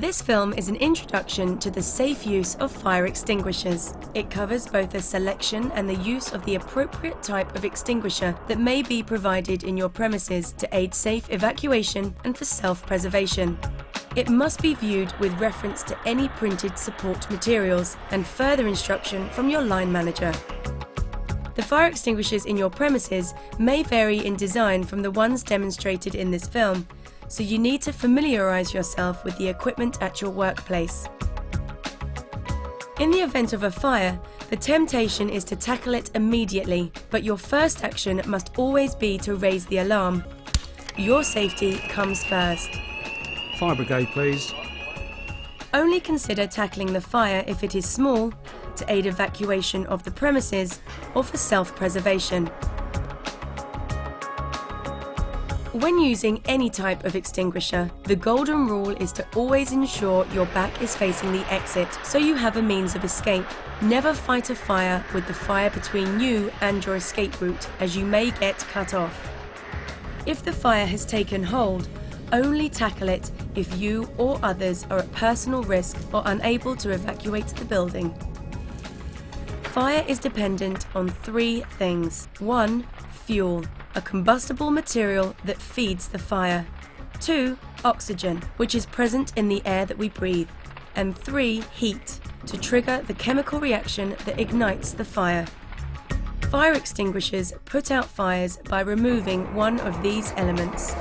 This film is an introduction to the safe use of fire extinguishers. It covers both the selection and the use of the appropriate type of extinguisher that may be provided in your premises to aid safe evacuation and for self-preservation. It must be viewed with reference to any printed support materials and further instruction from your line manager. The fire extinguishers in your premises may vary in design from the ones demonstrated in this film, so you need to familiarise yourself with the equipment at your workplace. In the event of a fire, the temptation is to tackle it immediately, but your first action must always be to raise the alarm. Your safety comes first. Fire brigade, please. Only consider tackling the fire if it is small, to aid evacuation of the premises, or for self-preservation. When using any type of extinguisher, the golden rule is to always ensure your back is facing the exit so you have a means of escape. Never fight a fire with the fire between you and your escape route, as you may get cut off. If the fire has taken hold, only tackle it if you or others are at personal risk or unable to evacuate the building. Fire is dependent on three things. 1. Fuel, a combustible material that feeds the fire. 2. Oxygen, which is present in the air that we breathe. And 3. Heat, to trigger the chemical reaction that ignites the fire. Fire extinguishers put out fires by removing one of these elements.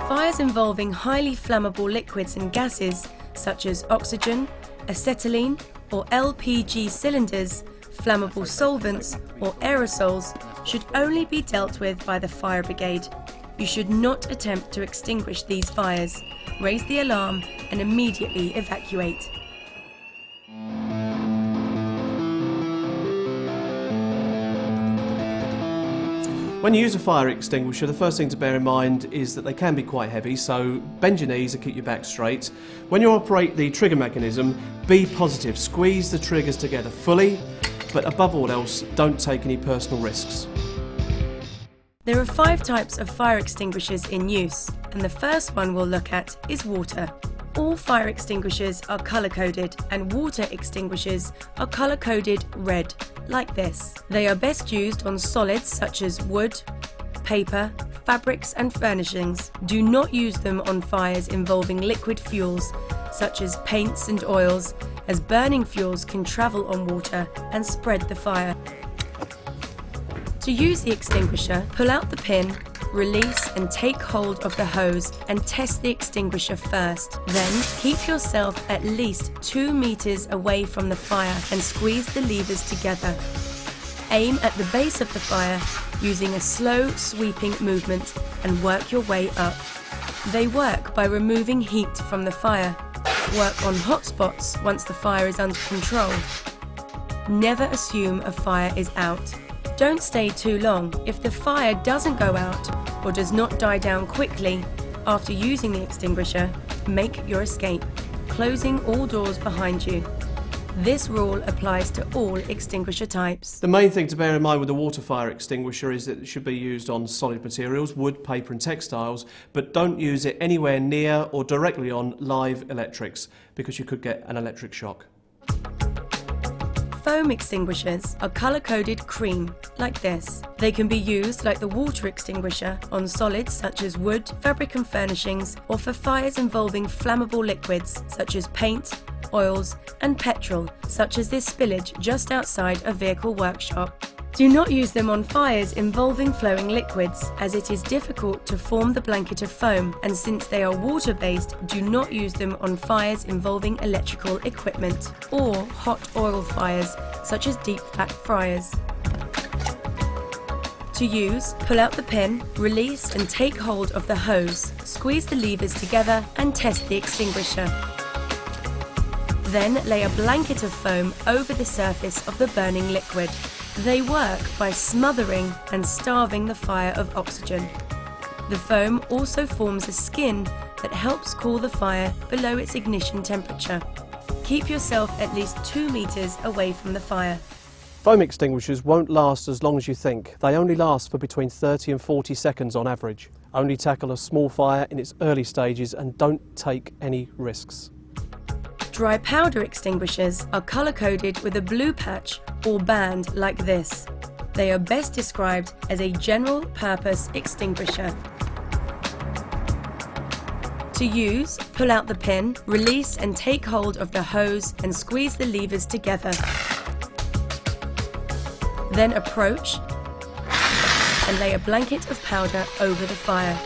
Fires involving highly flammable liquids and gases, such as oxygen, acetylene, or LPG cylinders, flammable solvents, or aerosols, should only be dealt with by the fire brigade. You should not attempt to extinguish these fires. Raise the alarm and immediately evacuate. When you use a fire extinguisher, the first thing to bear in mind is that they can be quite heavy, so bend your knees and keep your back straight. When you operate the trigger mechanism, be positive. Squeeze the triggers together fully, but above all else, don't take any personal risks. There are 5 types of fire extinguishers in use, and the first one we'll look at is water. All fire extinguishers are colour-coded, and water extinguishers are colour-coded red, like this. They are best used on solids such as wood, paper, fabrics and furnishings. Do not use them on fires involving liquid fuels, such as paints and oils, as burning fuels can travel on water and spread the fire. To use the extinguisher, pull out the pin, release and take hold of the hose and test the extinguisher first. Then keep yourself at least 2 meters away from the fire and squeeze the levers together. Aim at the base of the fire using a slow sweeping movement and work your way up. They work by removing heat from the fire. Work on hot spots once the fire is under control. Never assume a fire is out. Don't stay too long. If the fire doesn't go out or does not die down quickly after using the extinguisher, make your escape, closing all doors behind you. This rule applies to all extinguisher types. The main thing to bear in mind with a water fire extinguisher is that it should be used on solid materials, wood, paper and textiles, but don't use it anywhere near or directly on live electrics because you could get an electric shock. Foam extinguishers are colour-coded cream, like this. They can be used like the water extinguisher on solids such as wood, fabric and furnishings, or for fires involving flammable liquids such as paint, oils and petrol, such as this spillage just outside a vehicle workshop. Do not use them on fires involving flowing liquids, as it is difficult to form the blanket of foam, and since they are water-based, do not use them on fires involving electrical equipment, or hot oil fires, such as deep fat fryers. To use, pull out the pin, release and take hold of the hose, squeeze the levers together and test the extinguisher. Then lay a blanket of foam over the surface of the burning liquid. They work by smothering and starving the fire of oxygen. The foam also forms a skin that helps cool the fire below its ignition temperature. Keep yourself at least 2 meters away from the fire. Foam extinguishers won't last as long as you think. They only last for between 30 and 40 seconds on average. Only tackle a small fire in its early stages and don't take any risks. Dry powder extinguishers are colour-coded with a blue patch or band like this. They are best described as a general-purpose extinguisher. To use, pull out the pin, release and take hold of the hose and squeeze the levers together. Then approach and lay a blanket of powder over the fire.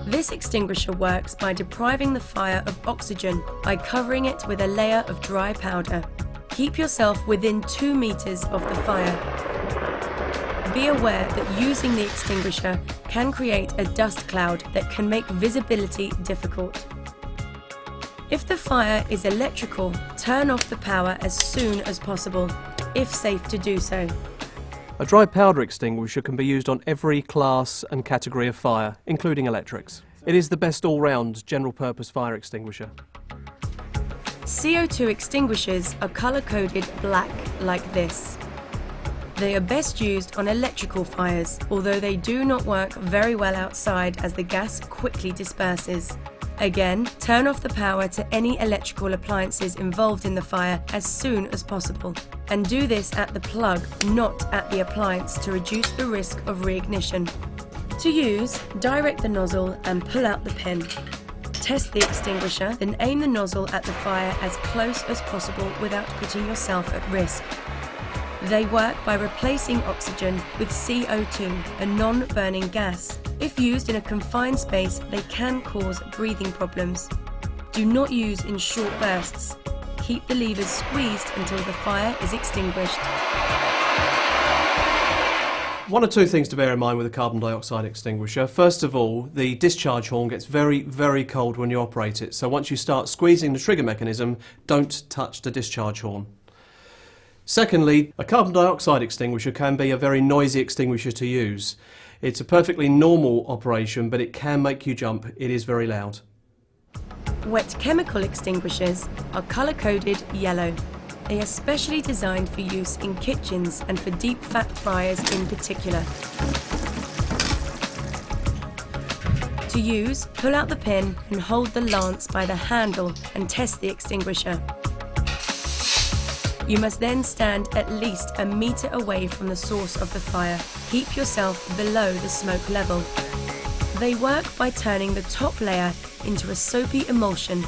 This extinguisher works by depriving the fire of oxygen by covering it with a layer of dry powder. Keep yourself within 2 meters of the fire. Be aware that using the extinguisher can create a dust cloud that can make visibility difficult. If the fire is electrical, turn off the power as soon as possible, if safe to do so. A dry powder extinguisher can be used on every class and category of fire, including electrics. It is the best all-round general-purpose fire extinguisher. CO2 extinguishers are colour-coded black like this. They are best used on electrical fires, although they do not work very well outside as the gas quickly disperses. Again, turn off the power to any electrical appliances involved in the fire as soon as possible. And do this at the plug, not at the appliance, to reduce the risk of reignition. To use, direct the nozzle and pull out the pin. Test the extinguisher, then aim the nozzle at the fire as close as possible without putting yourself at risk. They work by replacing oxygen with CO2, a non-burning gas. If used in a confined space, they can cause breathing problems. Do not use in short bursts. Keep the levers squeezed until the fire is extinguished. One or two things to bear in mind with a carbon dioxide extinguisher. First of all, the discharge horn gets very, very cold when you operate it. So once you start squeezing the trigger mechanism, don't touch the discharge horn. Secondly, a carbon dioxide extinguisher can be a very noisy extinguisher to use. It's a perfectly normal operation, but it can make you jump. It is very loud. Wet chemical extinguishers are colour-coded yellow. They are specially designed for use in kitchens and for deep fat fryers in particular. To use, pull out the pin and hold the lance by the handle and test the extinguisher. You must then stand at least a metre away from the source of the fire. Keep yourself below the smoke level. They work by turning the top layer into a soapy emulsion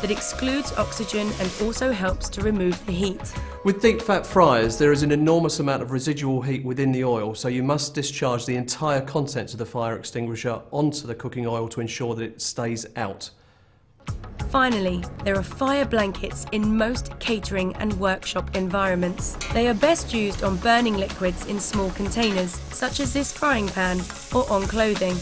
that excludes oxygen and also helps to remove the heat. With deep fat fryers, there is an enormous amount of residual heat within the oil, so you must discharge the entire contents of the fire extinguisher onto the cooking oil to ensure that it stays out. Finally, there are fire blankets in most catering and workshop environments. They are best used on burning liquids in small containers, such as this frying pan, or on clothing.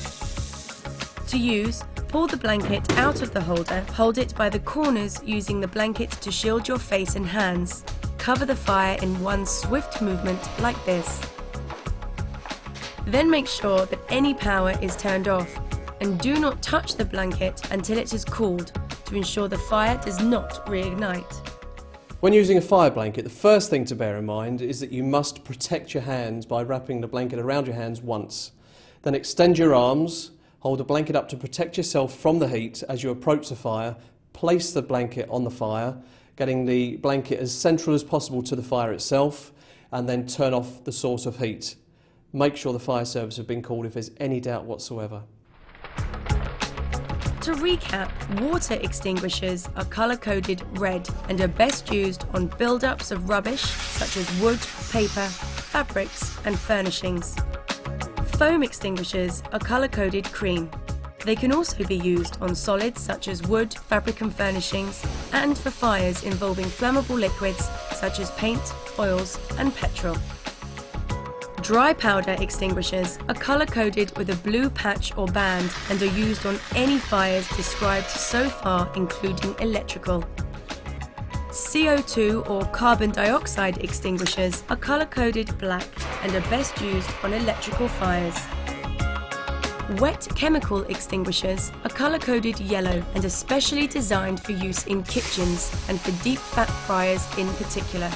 To use, pull the blanket out of the holder, hold it by the corners using the blanket to shield your face and hands. Cover the fire in one swift movement like this. Then make sure that any power is turned off, and do not touch the blanket until it is cooled, to ensure the fire does not reignite. When using a fire blanket, the first thing to bear in mind is that you must protect your hands by wrapping the blanket around your hands once. Then extend your arms, hold the blanket up to protect yourself from the heat as you approach the fire, place the blanket on the fire, getting the blanket as central as possible to the fire itself, and then turn off the source of heat. Make sure the fire service have been called if there's any doubt whatsoever. To recap, water extinguishers are colour-coded red and are best used on build-ups of rubbish such as wood, paper, fabrics and furnishings. Foam extinguishers are colour-coded cream. They can also be used on solids such as wood, fabric and furnishings, and for fires involving flammable liquids such as paint, oils and petrol. Dry powder extinguishers are colour-coded with a blue patch or band and are used on any fires described so far, including electrical. CO2 or carbon dioxide extinguishers are colour-coded black and are best used on electrical fires. Wet chemical extinguishers are colour-coded yellow and are specially designed for use in kitchens and for deep fat fryers in particular.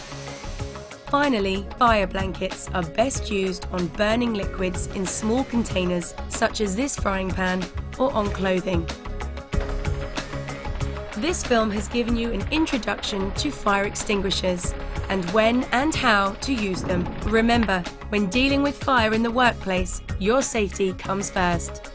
Finally, fire blankets are best used on burning liquids in small containers such as this frying pan or on clothing. This film has given you an introduction to fire extinguishers and when and how to use them. Remember, when dealing with fire in the workplace, your safety comes first.